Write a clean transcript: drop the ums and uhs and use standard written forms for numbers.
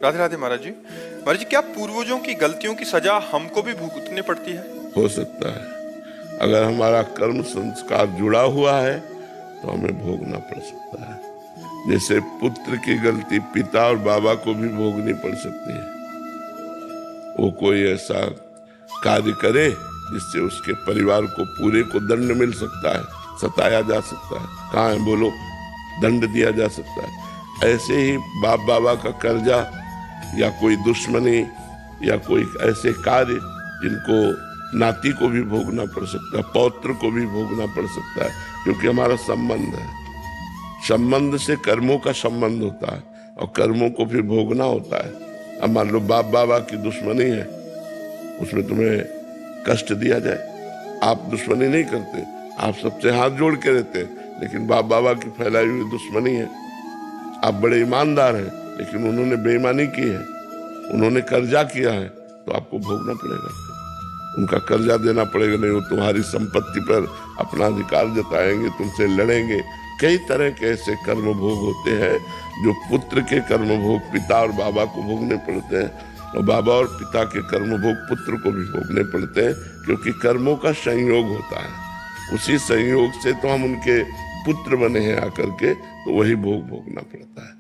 राधे राधे महाराज जी। महाराज जी, क्या पूर्वजों की गलतियों की सजा हमको भी भुगतनी पड़ती है? हो सकता है। अगर हमारा कर्म संस्कार जुड़ा हुआ है तो हमें भोगना पड़ सकता है। जैसे पुत्र की गलती पिता और बाबा को भी भोगनी पड़ सकती है। वो कोई ऐसा कार्य करे जिससे उसके परिवार को पूरे को दंड मिल सकता है, सताया जा सकता है। कहाँ है बोलो, दंड दिया जा सकता है। ऐसे ही बाप बाबा का कर्जा या कोई दुश्मनी या कोई ऐसे कार्य जिनको नाती को भी भोगना पड़ सकता है, पौत्र को भी भोगना पड़ सकता है, क्योंकि हमारा संबंध है। संबंध से कर्मों का संबंध होता है और कर्मों को फिर भोगना होता है। अब मान लो बाप बाबा की दुश्मनी है, उसमें तुम्हें कष्ट दिया जाए, आप दुश्मनी नहीं करते, आप सबसे हाथ जोड़ के रहते, लेकिन बाप बाबा की फैलाई हुई दुश्मनी है। आप बड़े ईमानदार हैं लेकिन उन्होंने बेईमानी की है, उन्होंने कर्जा किया है, तो आपको भोगना पड़ेगा, उनका कर्जा देना पड़ेगा। नहीं वो तुम्हारी संपत्ति पर अपना अधिकार जताएंगे, तुमसे लड़ेंगे। कई तरह के ऐसे कर्म भोग होते हैं जो पुत्र के कर्म भोग पिता और बाबा को भोगने पड़ते हैं, और बाबा और पिता के कर्म भोग पुत्र को भी भोगने पड़ते हैं, क्योंकि कर्मों का संयोग होता है। उसी संयोग से तो हम उनके पुत्र बने हैं आकर के, तो वही भोग भोगना पड़ता है।